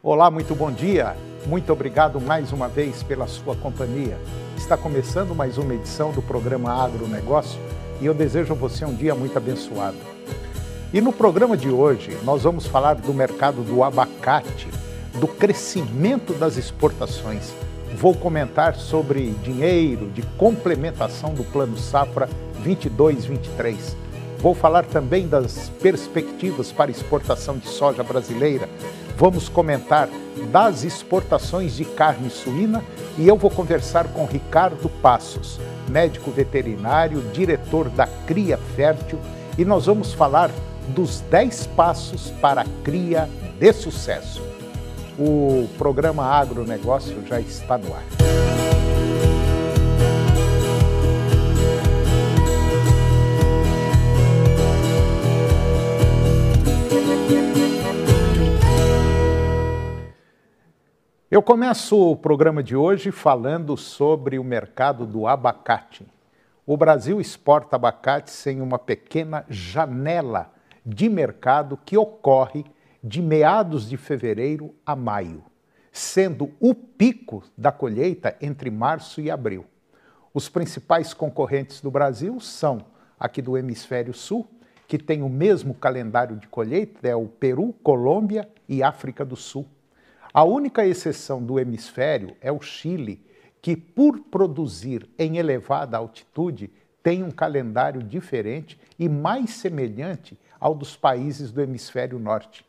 Olá, muito bom dia. Muito obrigado mais uma vez pela sua companhia. Está começando mais uma edição do programa Agronegócio e eu desejo a você um dia muito abençoado. E no programa de hoje nós vamos falar do mercado do abacate, do crescimento das exportações. Vou comentar sobre dinheiro, de complementação do Plano Safra 22-23. Vou falar também das perspectivas para exportação de soja brasileira. Vamos comentar das exportações de carne suína e eu vou conversar com Ricardo Passos, médico veterinário, diretor da Cria Fértil, e nós vamos falar dos 10 passos para a cria de sucesso. O programa Agronegócio já está no ar. Eu começo o programa de hoje falando sobre o mercado do abacate. O Brasil exporta abacate em uma pequena janela de mercado que ocorre de meados de fevereiro a maio, sendo o pico da colheita entre março e abril. Os principais concorrentes do Brasil são aqui do Hemisfério Sul, que tem o mesmo calendário de colheita, é o Peru, Colômbia e África do Sul. A única exceção do hemisfério é o Chile, que, por produzir em elevada altitude, tem um calendário diferente e mais semelhante ao dos países do hemisfério norte.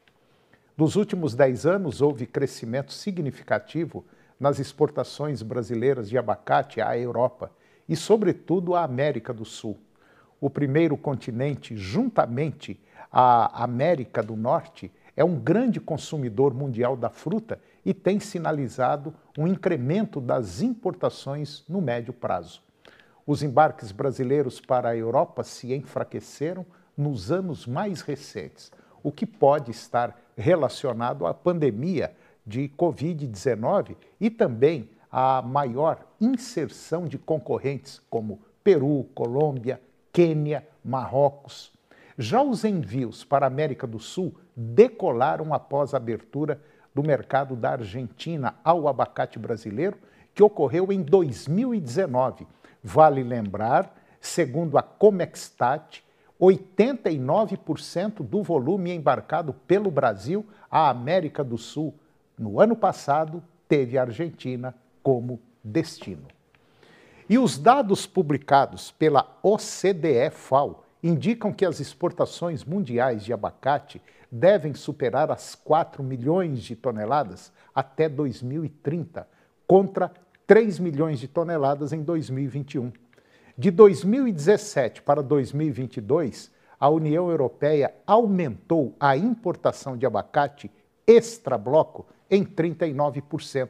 Nos últimos 10 anos, houve crescimento significativo nas exportações brasileiras de abacate à Europa e, sobretudo, à América do Sul. O primeiro continente, juntamente à América do Norte, é um grande consumidor mundial da fruta e tem sinalizado um incremento das importações no médio prazo. Os embarques brasileiros para a Europa se enfraqueceram nos anos mais recentes, o que pode estar relacionado à pandemia de Covid-19 e também à maior inserção de concorrentes como Peru, Colômbia, Quênia, Marrocos. Já os envios para a América do Sul decolaram após a abertura do mercado da Argentina ao abacate brasileiro, que ocorreu em 2019. Vale lembrar, segundo a Comextat, 89% do volume embarcado pelo Brasil à América do Sul no ano passado teve a Argentina como destino. E os dados publicados pela OCDE-FAO indicam que as exportações mundiais de abacate devem superar as 4 milhões de toneladas até 2030, contra 3 milhões de toneladas em 2021. De 2017 para 2022, a União Europeia aumentou a importação de abacate extra-bloco em 39%.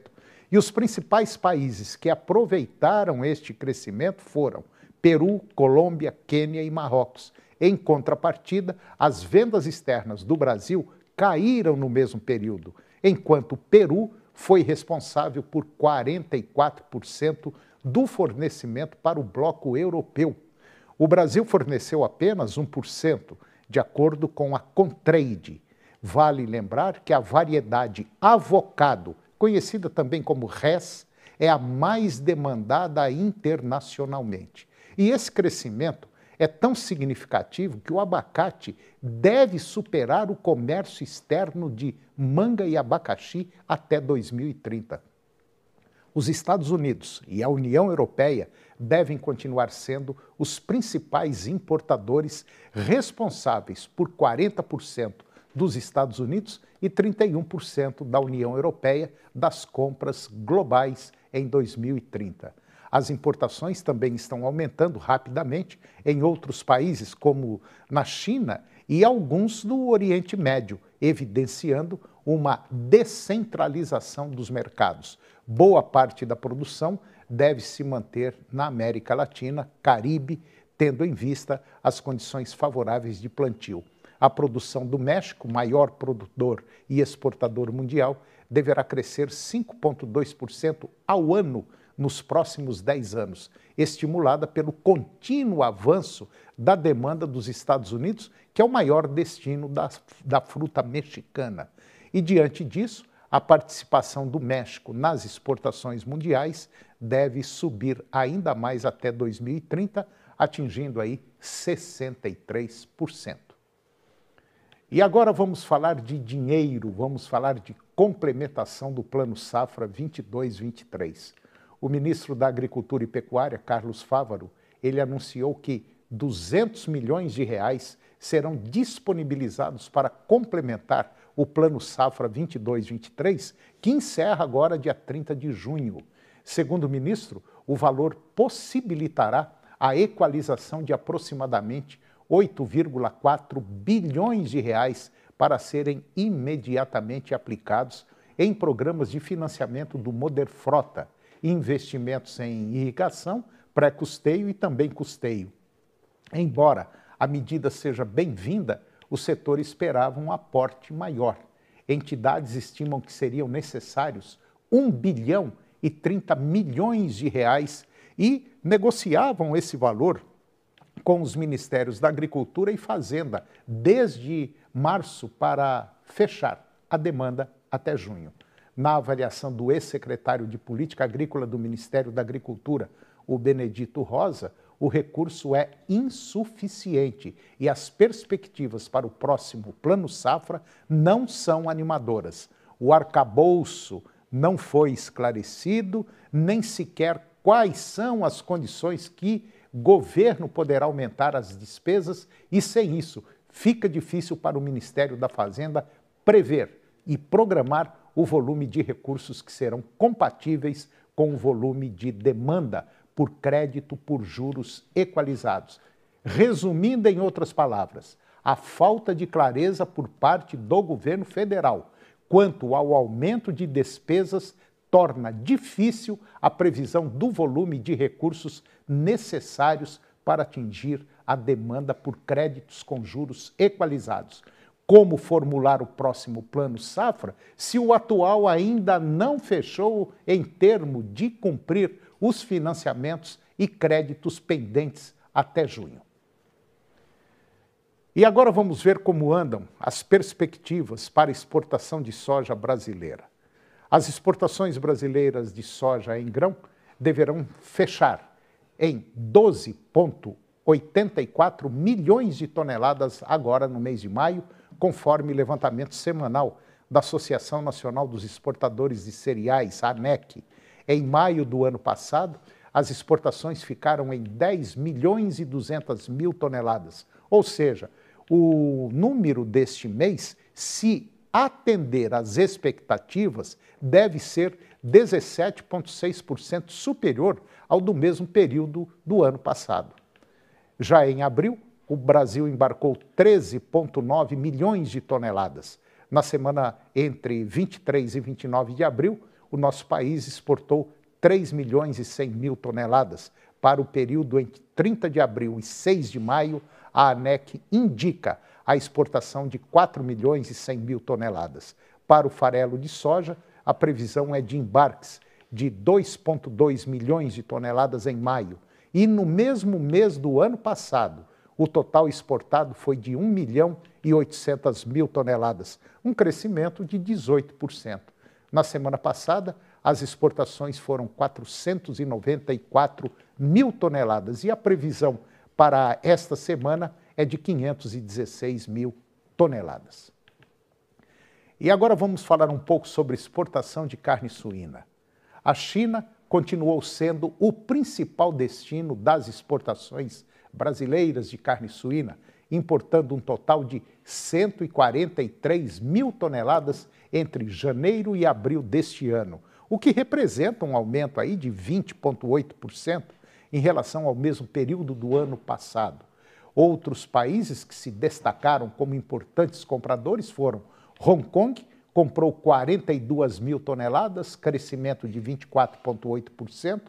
E os principais países que aproveitaram este crescimento foram Peru, Colômbia, Quênia e Marrocos. Em contrapartida, as vendas externas do Brasil caíram no mesmo período, enquanto o Peru foi responsável por 44% do fornecimento para o bloco europeu. O Brasil forneceu apenas 1%, de acordo com a Contrade. Vale lembrar que a variedade avocado, conhecida também como Res, é a mais demandada internacionalmente. E esse crescimento é tão significativo que o abacate deve superar o comércio externo de manga e abacaxi até 2030. Os Estados Unidos e a União Europeia devem continuar sendo os principais importadores, responsáveis por 40% dos Estados Unidos e 31% da União Europeia das compras globais em 2030. As importações também estão aumentando rapidamente em outros países, como na China e alguns do Oriente Médio, evidenciando uma descentralização dos mercados. Boa parte da produção deve se manter na América Latina, Caribe, tendo em vista as condições favoráveis de plantio. A produção do México, maior produtor e exportador mundial, deverá crescer 5,2% ao ano nos próximos 10 anos, estimulada pelo contínuo avanço da demanda dos Estados Unidos, que é o maior destino da fruta mexicana. E, diante disso, a participação do México nas exportações mundiais deve subir ainda mais até 2030, atingindo aí 63%. E agora vamos falar de dinheiro, vamos falar de complementação do Plano Safra 22-23. O ministro da Agricultura e Pecuária, Carlos Fávaro, ele anunciou que 200 milhões de reais serão disponibilizados para complementar o Plano Safra 22-23, que encerra agora dia 30 de junho. Segundo o ministro, o valor possibilitará a equalização de aproximadamente 8,4 bilhões de reais para serem imediatamente aplicados em programas de financiamento do Moderfrota, investimentos em irrigação, pré-custeio e também custeio. Embora a medida seja bem-vinda, o setor esperava um aporte maior. Entidades estimam que seriam necessários 1 bilhão e 30 milhões de reais e negociavam esse valor com os Ministérios da Agricultura e Fazenda desde março para fechar a demanda até junho. Na avaliação do ex-secretário de Política Agrícola do Ministério da Agricultura, o Benedito Rosa, o recurso é insuficiente e as perspectivas para o próximo Plano Safra não são animadoras. O arcabouço não foi esclarecido, nem sequer quais são as condições que o governo poderá aumentar as despesas e, sem isso, fica difícil para o Ministério da Fazenda prever e programar o volume de recursos que serão compatíveis com o volume de demanda por crédito por juros equalizados. Resumindo em outras palavras, a falta de clareza por parte do governo federal quanto ao aumento de despesas torna difícil a previsão do volume de recursos necessários para atingir a demanda por créditos com juros equalizados. Como formular o próximo Plano Safra se o atual ainda não fechou em termo de cumprir os financiamentos e créditos pendentes até junho? E agora vamos ver como andam as perspectivas para exportação de soja brasileira. As exportações brasileiras de soja em grão deverão fechar em 12,84 milhões de toneladas agora no mês de maio, conforme levantamento semanal da Associação Nacional dos Exportadores de Cereais, a ANEC. Em maio do ano passado, as exportações ficaram em 10 milhões e 200 mil toneladas, ou seja, o número deste mês, se atender às expectativas, deve ser 17,6% superior ao do mesmo período do ano passado. Já em abril, o Brasil embarcou 13,9 milhões de toneladas. Na semana entre 23 e 29 de abril, o nosso país exportou 3 milhões e 100 mil toneladas. Para o período entre 30 de abril e 6 de maio, a ANEC indica a exportação de 4 milhões e 100 mil toneladas. Para o farelo de soja, a previsão é de embarques de 2,2 milhões de toneladas em maio. E no mesmo mês do ano passado, o total exportado foi de 1 milhão e 800 mil toneladas, um crescimento de 18%. Na semana passada, as exportações foram 494 mil toneladas e a previsão para esta semana é de 516 mil toneladas. E agora vamos falar um pouco sobre exportação de carne suína. A China continuou sendo o principal destino das exportações brasileiras de carne suína, importando um total de 143 mil toneladas entre janeiro e abril deste ano, o que representa um aumento aí de 20,8% em relação ao mesmo período do ano passado. Outros países que se destacaram como importantes compradores foram Hong Kong, comprou 42 mil toneladas, crescimento de 24,8%.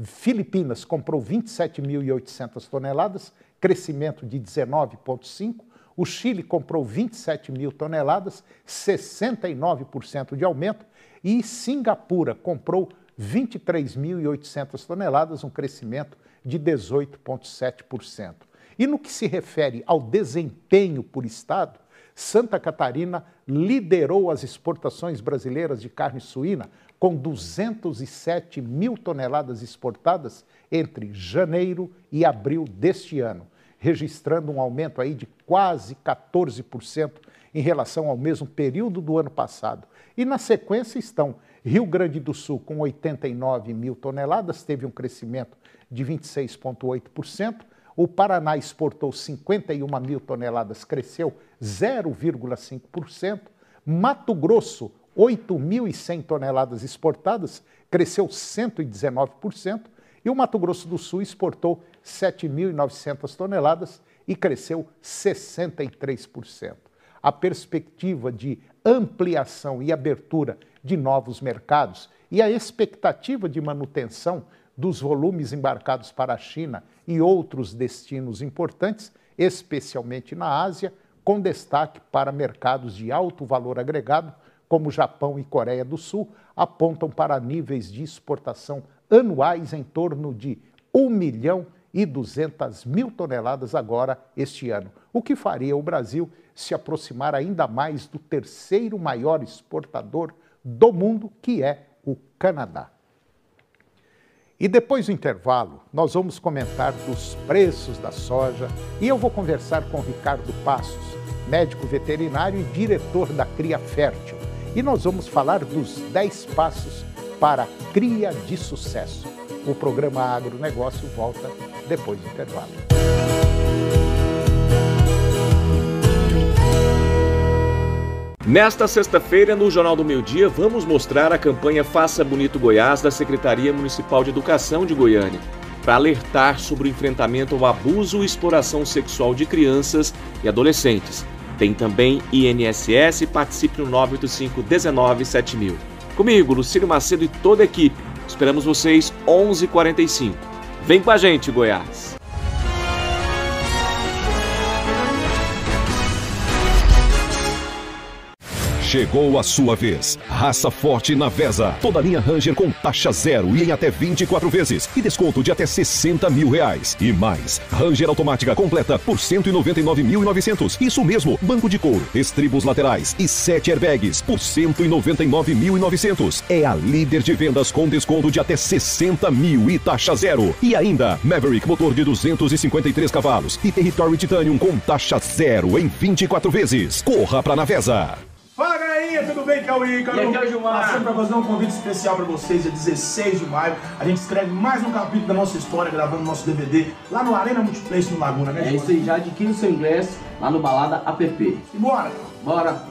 Filipinas comprou 27.800 toneladas, crescimento de 19,5%. O Chile comprou 27 mil toneladas, 69% de aumento. E Singapura comprou 23.800 toneladas, um crescimento de 18,7%. E no que se refere ao desempenho por estado, Santa Catarina liderou as exportações brasileiras de carne suína, com 207 mil toneladas exportadas entre janeiro e abril deste ano, registrando um aumento aí de quase 14% em relação ao mesmo período do ano passado. E na sequência estão Rio Grande do Sul, com 89 mil toneladas, teve um crescimento de 26,8%. O Paraná exportou 51 mil toneladas, cresceu 0,5%. Mato Grosso, 8.100 toneladas exportadas, cresceu 119%. E o Mato Grosso do Sul exportou 7.900 toneladas e cresceu 63%. A perspectiva de ampliação e abertura de novos mercados e a expectativa de manutenção dos volumes embarcados para a China e outros destinos importantes, especialmente na Ásia, com destaque para mercados de alto valor agregado, como Japão e Coreia do Sul, apontam para níveis de exportação anuais em torno de 1.200.000 toneladas agora este ano, o que faria o Brasil se aproximar ainda mais do terceiro maior exportador do mundo, que é o Canadá. E depois do intervalo, nós vamos comentar dos preços da soja e eu vou conversar com Ricardo Passos, médico veterinário e diretor da Cria Fértil. E nós vamos falar dos 10 passos para a cria de sucesso. O programa Agronegócio volta depois do intervalo. Nesta sexta-feira, no Jornal do Meio-Dia, vamos mostrar a campanha Faça Bonito Goiás da Secretaria Municipal de Educação de Goiânia, para alertar sobre o enfrentamento ao abuso e exploração sexual de crianças e adolescentes. Tem também INSS, participe no 985-19-7000. Comigo, Lucílio Macedo e toda a equipe. Esperamos vocês 11h45. Vem com a gente, Goiás! Chegou a sua vez. Raça forte na Vesa. Toda linha Ranger com taxa zero e em até 24 vezes. E desconto de até R$60 mil. E mais, Ranger automática completa por R$199.900. Isso mesmo, banco de couro, estribos laterais e 7 airbags por R$199.900. É a líder de vendas com desconto de até R$60 mil e taxa zero. E ainda, Maverick motor de 253 cavalos e Territory Titanium com taxa zero em 24 vezes. Corra pra Navesa. Fala, galerinha, tudo bem? Cauê, Caro? E aqui é o Gilmar. Passando para fazer um convite especial para vocês, dia 16 de maio. A gente escreve mais um capítulo da nossa história, gravando nosso DVD lá no Arena Multiplex, no Laguna, né, Gilmar? É isso aí, já adquire o seu ingresso lá no Balada App. E bora! Bora!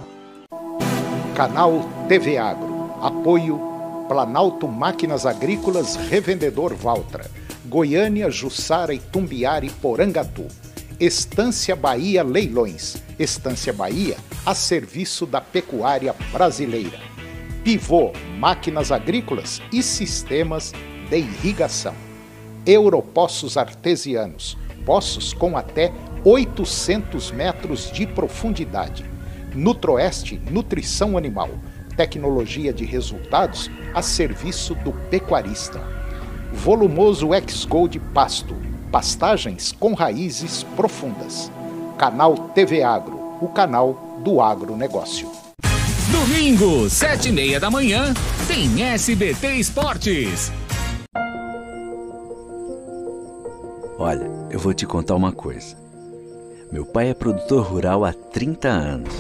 Canal TV Agro. Apoio Planalto Máquinas Agrícolas, Revendedor Valtra. Goiânia, Jussara, Itumbiara e Porangatu. Estância Bahia Leilões. Estância Bahia, a serviço da pecuária brasileira. Pivô, máquinas agrícolas e sistemas de irrigação. Europoços artesianos, poços com até 800 metros de profundidade. Nutroeste, nutrição animal, tecnologia de resultados a serviço do pecuarista. Volumoso X-Gold Pasto, pastagens com raízes profundas. Canal TV Agro, o canal do agronegócio. Domingo, 7h30 da manhã, tem SBT Esportes. Olha, eu vou te contar uma coisa. Meu pai é produtor rural há 30 anos.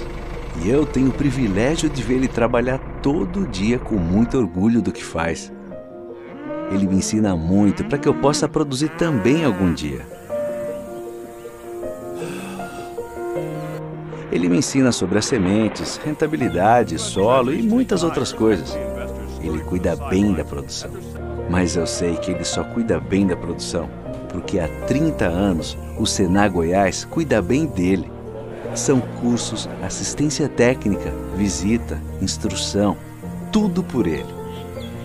E eu tenho o privilégio de ver ele trabalhar todo dia com muito orgulho do que faz. Ele me ensina muito para que eu possa produzir também algum dia. Ele me ensina sobre as sementes, rentabilidade, solo e muitas outras coisas. Ele cuida bem da produção. Mas eu sei que ele só cuida bem da produção porque há 30 anos o Senar Goiás cuida bem dele. São cursos, assistência técnica, visita, instrução, tudo por ele.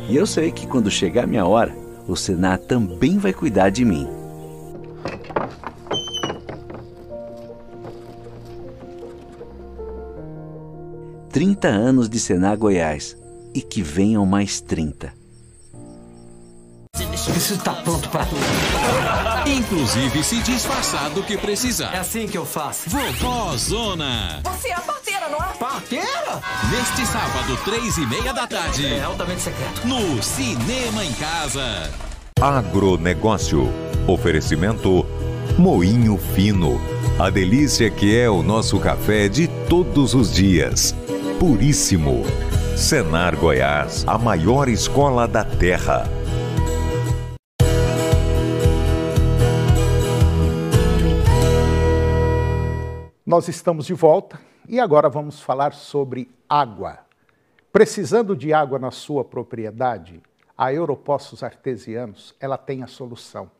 E eu sei que quando chegar a minha hora, o Senar também vai cuidar de mim. – 30 anos de Senar Goiás e que venham mais 30. Isso tá pronto pra tudo. Inclusive se disfarçar do que precisar. É assim que eu faço. Vovó Zona. Você é a parteira, não é? Parteira? Neste sábado, 3h30 da tarde. É altamente secreto. No Cinema em Casa. Agronegócio. Oferecimento Moinho Fino. A delícia que é o nosso café de todos os dias. Puríssimo. Senar Goiás, a maior escola da terra. Nós estamos de volta e agora vamos falar sobre água. Precisando de água na sua propriedade, a Europoços Artesianos ela tem a solução.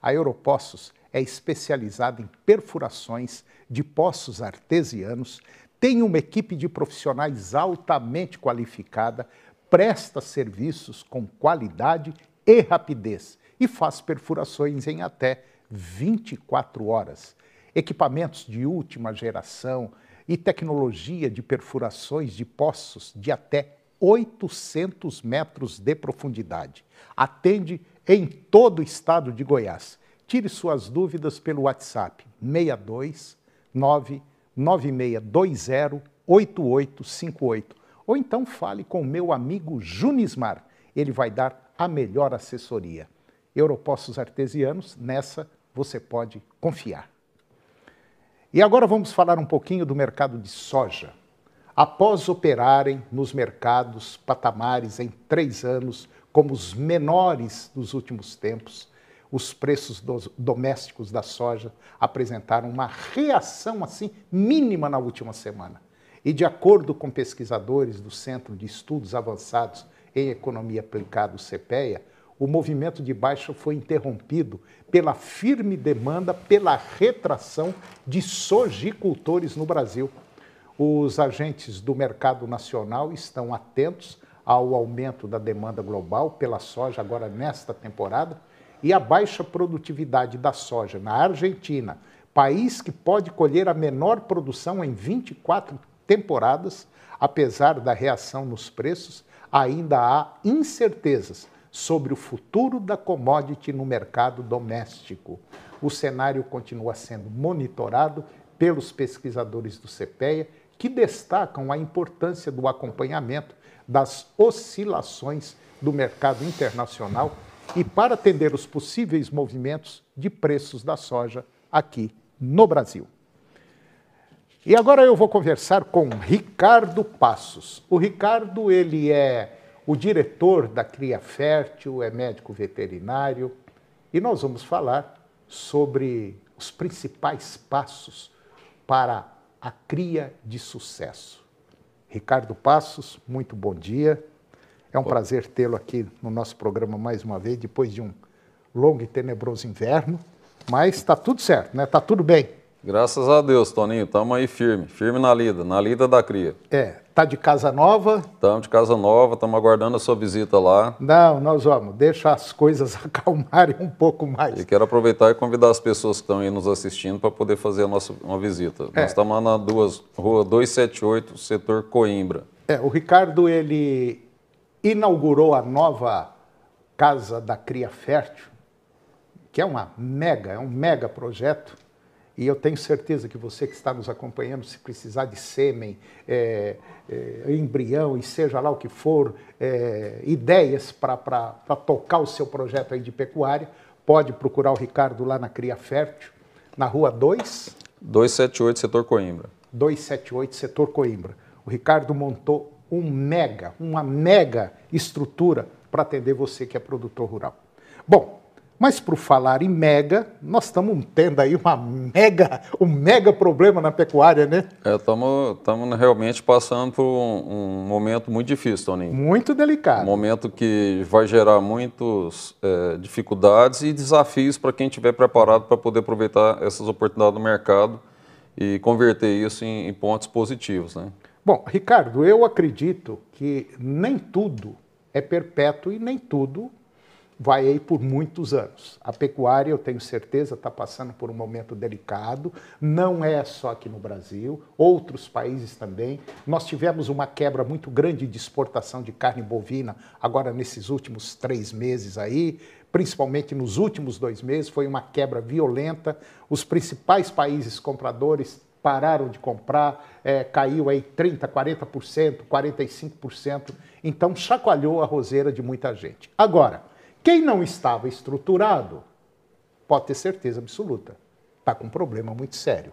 A Europoços é especializada em perfurações de poços artesianos, tem uma equipe de profissionais altamente qualificada, presta serviços com qualidade e rapidez e faz perfurações em até 24 horas. Equipamentos de última geração e tecnologia de perfurações de poços de até 800 metros de profundidade. Atende em todo o estado de Goiás. Tire suas dúvidas pelo WhatsApp 62 99620 8858 ou então fale com o meu amigo Junismar. Ele vai dar a melhor assessoria. Europoços Artesianos, nessa você pode confiar. E agora vamos falar um pouquinho do mercado de soja. Após operarem nos mercados patamares em 3 anos como os menores dos últimos tempos, os preços domésticos da soja apresentaram uma reação assim mínima na última semana. E de acordo com pesquisadores do Centro de Estudos Avançados em Economia Aplicada, o CPEA, o movimento de baixa foi interrompido pela firme demanda pela retração de sojicultores no Brasil. Os agentes do mercado nacional estão atentos ao aumento da demanda global pela soja agora nesta temporada e a baixa produtividade da soja na Argentina, país que pode colher a menor produção em 24 temporadas, apesar da reação nos preços, ainda há incertezas sobre o futuro da commodity no mercado doméstico. O cenário continua sendo monitorado pelos pesquisadores do CPEA, que destacam a importância do acompanhamento das oscilações do mercado internacional e para atender os possíveis movimentos de preços da soja aqui no Brasil. E agora eu vou conversar com Ricardo Passos. O Ricardo, ele é o diretor da Cria Fértil, é médico veterinário, e nós vamos falar sobre os principais passos para a cria de sucesso. Ricardo Passos, muito bom dia. É um prazer tê-lo aqui no nosso programa mais uma vez, depois de um longo e tenebroso inverno, mas está tudo certo, né? Está tudo bem. Graças a Deus, Toninho, estamos aí firme na lida da cria. Tá de casa nova? Estamos de casa nova, estamos aguardando a sua visita lá. Não, nós vamos, deixa as coisas acalmarem um pouco mais. E quero aproveitar e convidar as pessoas que estão aí nos assistindo para poder fazer uma visita. Nós estamos lá na Rua 278, setor Coimbra. O Ricardo, ele inaugurou a nova Casa da Cria Fértil, que é um mega projeto. E eu tenho certeza que você que está nos acompanhando, se precisar de sêmen, embrião e seja lá o que for, ideias para tocar o seu projeto aí de pecuária, pode procurar o Ricardo lá na Cria Fértil, na Rua 278, setor Coimbra. 278, setor Coimbra. O Ricardo montou uma mega estrutura para atender você que é produtor rural. Bom, mas por falar em mega, nós estamos tendo aí um mega problema na pecuária, né? Estamos realmente passando por um momento muito difícil, Toninho. Muito delicado. Um momento que vai gerar muitas dificuldades e desafios para quem estiver preparado para poder aproveitar essas oportunidades do mercado e converter isso em pontos positivos, né? Bom, Ricardo, eu acredito que nem tudo é perpétuo e nem tudo vai aí por muitos anos. A pecuária, eu tenho certeza, está passando por um momento delicado, não é só aqui no Brasil, outros países também. Nós tivemos uma quebra muito grande de exportação de carne bovina agora nesses últimos 3 meses aí, principalmente nos últimos 2 meses, foi uma quebra violenta. Os principais países compradores pararam de comprar, caiu aí 30%, 40%, 45%. Então, chacoalhou a roseira de muita gente. Agora, quem não estava estruturado, pode ter certeza absoluta, está com um problema muito sério.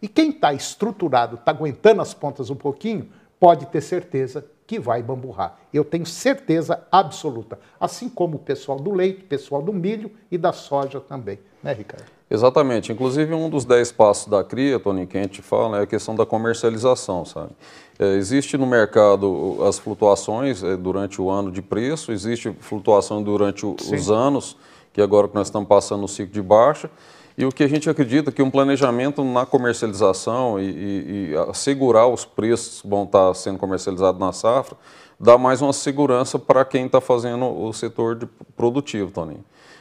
E quem está estruturado, está aguentando as pontas um pouquinho, pode ter certeza que vai bamburrar. Eu tenho certeza absoluta. Assim como o pessoal do leite, o pessoal do milho e da soja também. Né, Ricardo? Exatamente. Inclusive, um dos 10 passos da cria, Tony, que a gente fala, é a questão da comercialização, sabe? Existe no mercado as flutuações durante o ano de preço, existe flutuação durante os anos, que agora que nós estamos passando no ciclo de baixa, e o que a gente acredita é que um planejamento na comercialização e assegurar os preços que vão estar sendo comercializados na safra, dá mais uma segurança para quem está fazendo o setor produtivo, Tony.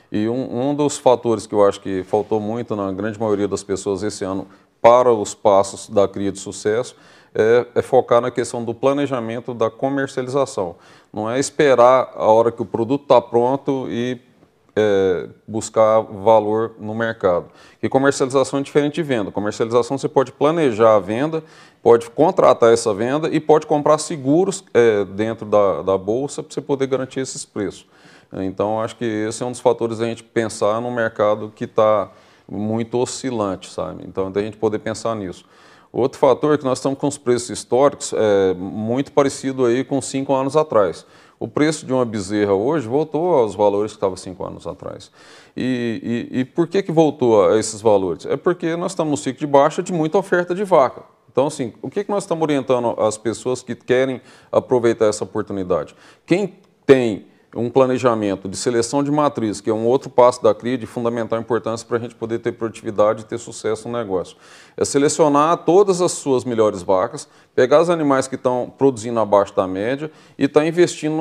E um dos fatores que eu acho que faltou muito na grande maioria das pessoas esse ano para os passos da cria de sucesso é focar na questão do planejamento da comercialização. Não é esperar a hora que o produto está pronto e buscar valor no mercado. E comercialização é diferente de venda. Comercialização você pode planejar a venda, pode contratar essa venda e pode comprar seguros dentro da bolsa para você poder garantir esses preços. Então, acho que esse é um dos fatores da gente pensar no mercado que está muito oscilante, sabe? Então, da gente poder pensar nisso. Outro fator é que nós estamos com os preços históricos muito parecido aí com 5 anos atrás. O preço de uma bezerra hoje voltou aos valores que estava 5 anos atrás. E por que voltou a esses valores? É porque nós estamos no ciclo de baixa de muita oferta de vaca. Então, assim, o que nós estamos orientando as pessoas que querem aproveitar essa oportunidade? Quem tem um planejamento de seleção de matriz, que é um outro passo da cria de fundamental importância para a gente poder ter produtividade e ter sucesso no negócio. É selecionar todas as suas melhores vacas, pegar os animais que estão produzindo abaixo da média e estar investindo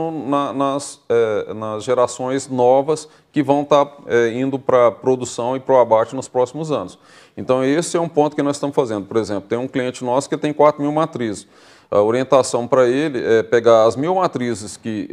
nas gerações novas que vão estar indo para a produção e para o abate nos próximos anos. Então, esse é um ponto que nós estamos fazendo. Por exemplo, tem um cliente nosso que tem 4.000 matrizes. A orientação para ele é pegar as 1.000 matrizes que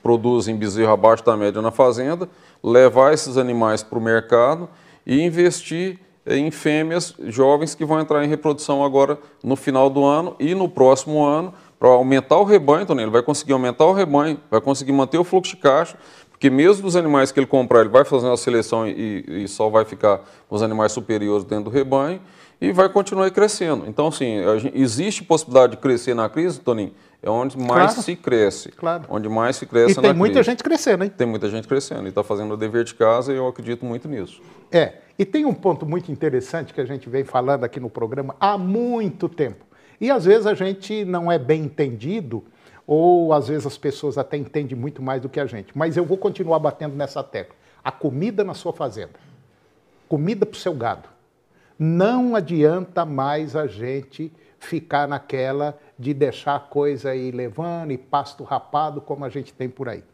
produzem bezerro abaixo da média na fazenda, levar esses animais para o mercado e investir em fêmeas jovens que vão entrar em reprodução agora no final do ano e no próximo ano, para aumentar o rebanho. Então, ele vai conseguir aumentar o rebanho, vai conseguir manter o fluxo de caixa, porque mesmo dos animais que ele comprar, ele vai fazer uma seleção e só vai ficar com os animais superiores dentro do rebanho, e vai continuar crescendo. Então, assim, existe possibilidade de crescer na crise, Toninho? É onde mais se cresce. Claro. Onde mais se cresce na crise. E tem muita gente crescendo, hein? Tem muita gente crescendo. E está fazendo o dever de casa e eu acredito muito nisso. E tem um ponto muito interessante que a gente vem falando aqui no programa há muito tempo. E às vezes a gente não é bem entendido, ou às vezes as pessoas até entendem muito mais do que a gente. Mas eu vou continuar batendo nessa tecla. A comida na sua fazenda. Comida para o seu gado. Não adianta mais a gente ficar naquela de deixar a coisa aí levando e pasto rapado como a gente tem por aí.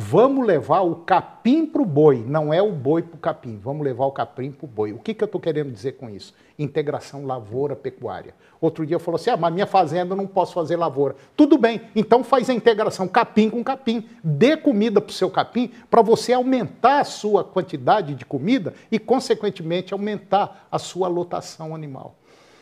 Vamos levar o capim para o boi, não é o boi para o capim. Vamos levar o capim para o boi. O que eu estou querendo dizer com isso? Integração lavoura-pecuária. Outro dia falou assim, mas minha fazenda eu não posso fazer lavoura. Tudo bem, então faz a integração capim com capim. Dê comida para o seu capim para você aumentar a sua quantidade de comida e, consequentemente, aumentar a sua lotação animal.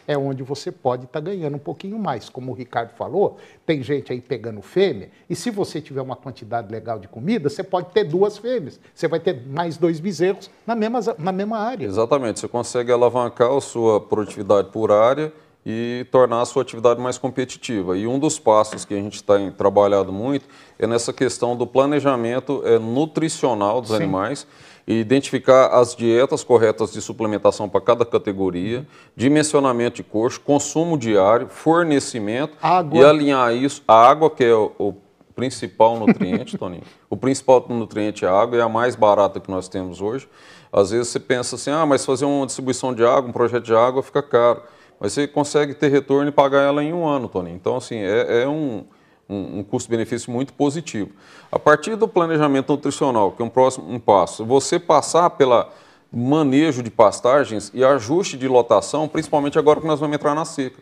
É onde você pode estar ganhando um pouquinho mais. Como o Ricardo falou, tem gente aí pegando fêmea, e se você tiver uma quantidade legal de comida, você pode ter 2 fêmeas. Você vai ter mais 2 bezerros na mesma área. Exatamente. Você consegue alavancar a sua produtividade por área e tornar a sua atividade mais competitiva. E um dos passos que a gente tem trabalhado muito é nessa questão do planejamento nutricional dos animais, e identificar as dietas corretas de suplementação para cada categoria, dimensionamento de coxo, consumo diário, fornecimento, água. E alinhar isso. A água, que é o principal nutriente, Toninho. O principal nutriente é a água, é a mais barata que nós temos hoje. Às vezes você pensa assim, mas fazer uma distribuição de água, um projeto de água fica caro. Mas você consegue ter retorno e pagar ela em 1 ano, Toninho. Então, assim, é um custo-benefício muito positivo. A partir do planejamento nutricional, que é um passo, você passar pelo manejo de pastagens e ajuste de lotação, principalmente agora que nós vamos entrar na seca.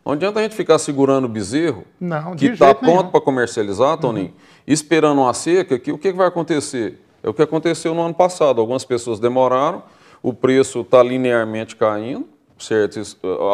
Não adianta a gente ficar segurando o bezerro, que está pronto para comercializar, Toninho, esperando uma seca, que o que vai acontecer? É o que aconteceu no ano passado. Algumas pessoas demoraram, o preço está linearmente caindo, certo?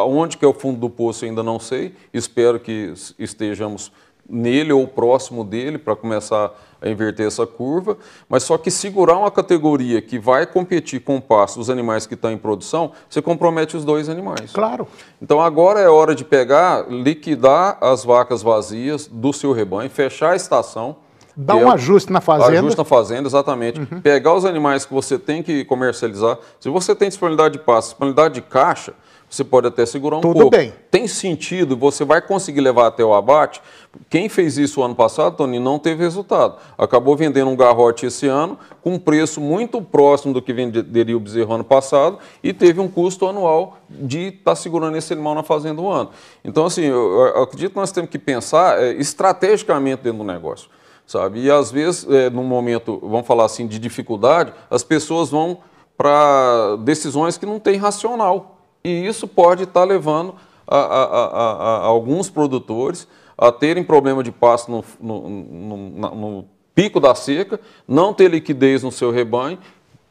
Onde que é o fundo do poço eu ainda não sei, espero que estejamos nele ou próximo dele para começar a inverter essa curva, mas só que segurar uma categoria que vai competir com o pasto dos animais que estão em produção, você compromete os dois animais. Claro. Então agora é hora de pegar, liquidar as vacas vazias do seu rebanho, fechar a estação. Dá um ajuste na fazenda. Ajuste na fazenda, exatamente. Pegar os animais que você tem que comercializar. Se você tem disponibilidade de pasto, disponibilidade de caixa, você pode até segurar um pouco. Tudo bem. Tem sentido, você vai conseguir levar até o abate. Quem fez isso o ano passado, Tony, não teve resultado. Acabou vendendo um garrote esse ano com um preço muito próximo do que venderia o bezerro ano passado e teve um custo anual de estar segurando esse animal na fazenda um ano. Então, assim, eu acredito que nós temos que pensar estrategicamente dentro do negócio, sabe? E às vezes, num momento, vamos falar assim, de dificuldade, as pessoas vão para decisões que não têm racional. E isso pode estar levando a alguns produtores a terem problema de pasto no pico da seca, não ter liquidez no seu rebanho,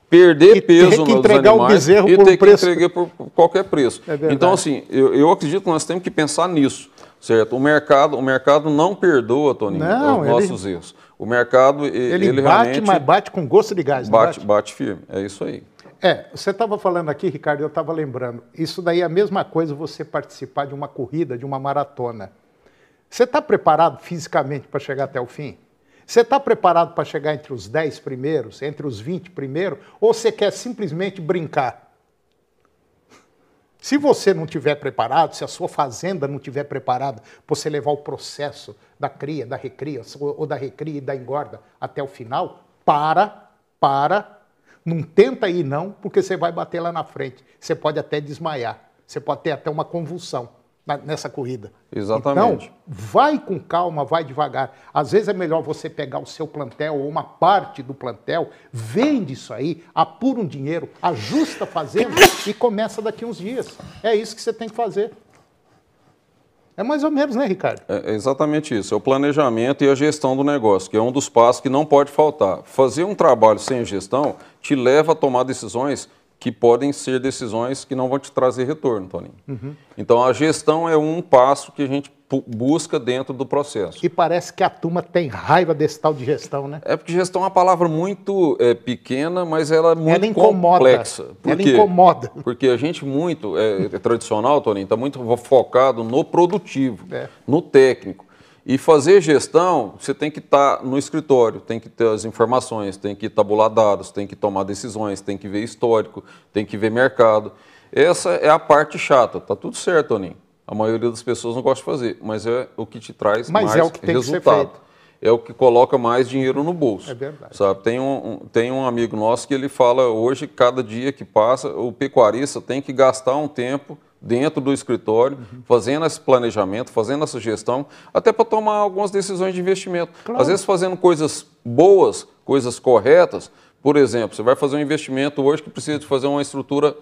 perder peso nos animais e ter que entregar por qualquer preço. Então, assim, eu acredito que nós temos que pensar nisso, certo? O mercado não perdoa, Toninho, os nossos erros. O mercado, ele bate, realmente... mas bate com gosto de gás, não bate? Bate firme, é isso aí. Você estava falando aqui, Ricardo, eu estava lembrando, isso daí é a mesma coisa você participar de uma corrida, de uma maratona. Você está preparado fisicamente para chegar até o fim? Você está preparado para chegar entre os 10 primeiros, entre os 20 primeiros, ou você quer simplesmente brincar? Se você não estiver preparado, se a sua fazenda não estiver preparada para você levar o processo da cria, da recria, ou da recria e da engorda até o final, não tenta ir não, porque você vai bater lá na frente. Você pode até desmaiar. Você pode ter até uma convulsão nessa corrida. Exatamente. Então, vai com calma, vai devagar. Às vezes é melhor você pegar o seu plantel ou uma parte do plantel, vende isso aí, apura um dinheiro, ajusta a fazenda e começa daqui uns dias. É isso que você tem que fazer. É mais ou menos, né, Ricardo? É exatamente isso. É o planejamento e a gestão do negócio, que é um dos passos que não pode faltar. Fazer um trabalho sem gestão te leva a tomar decisões que podem ser decisões que não vão te trazer retorno, Toninho. Então, a gestão é um passo que a gente busca dentro do processo. E parece que a turma tem raiva desse tal de gestão, né? É porque gestão é uma palavra muito pequena, mas ela é muito complexa. Ela incomoda. Porque a gente muito, tradicional, Toninho, está muito focado no produtivo, no técnico. E fazer gestão, você tem que estar no escritório, tem que ter as informações, tem que tabular dados, tem que tomar decisões, tem que ver histórico, tem que ver mercado. Essa é a parte chata. Tá tudo certo, Toninho. A maioria das pessoas não gosta de fazer, mas é o que te traz mais é o que tem resultado. Que ser feito. É o que coloca mais dinheiro no bolso. É verdade. Sabe? Tem um amigo nosso que ele fala hoje, cada dia que passa, o pecuarista tem que gastar um tempo dentro do escritório, fazendo esse planejamento, fazendo essa gestão, até para tomar algumas decisões de investimento. Claro. Às vezes fazendo coisas boas, coisas corretas. Por exemplo, você vai fazer um investimento hoje que precisa de fazer uma estrutura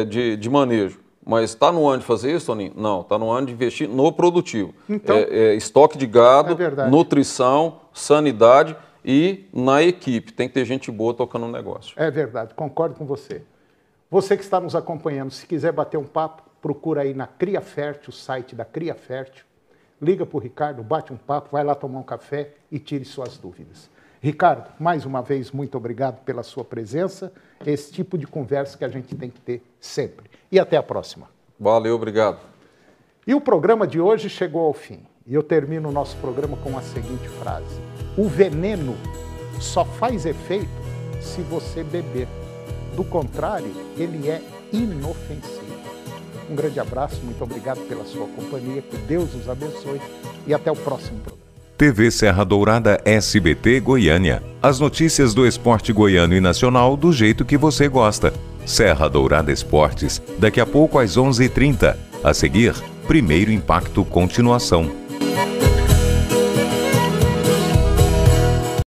de manejo. Mas está no ano de fazer isso, Toninho? Não, está no ano de investir no produtivo. Então, estoque de gado, nutrição, sanidade e na equipe. Tem que ter gente boa tocando o negócio. É verdade, concordo com você. Você que está nos acompanhando, se quiser bater um papo, procura aí na Cria Fértil, o site da Cria Fértil. Liga para o Ricardo, bate um papo, vai lá tomar um café e tire suas dúvidas. Ricardo, mais uma vez, muito obrigado pela sua presença. Esse tipo de conversa que a gente tem que ter sempre. E até a próxima. Valeu, obrigado. E o programa de hoje chegou ao fim. E eu termino o nosso programa com a seguinte frase: o veneno só faz efeito se você beber. Do contrário, ele é inofensivo. Um grande abraço, muito obrigado pela sua companhia, que Deus os abençoe e até o próximo programa. TV Serra Dourada SBT Goiânia. As notícias do esporte goiano e nacional do jeito que você gosta. Serra Dourada Esportes, daqui a pouco às 11h30. A seguir, Primeiro Impacto Continuação.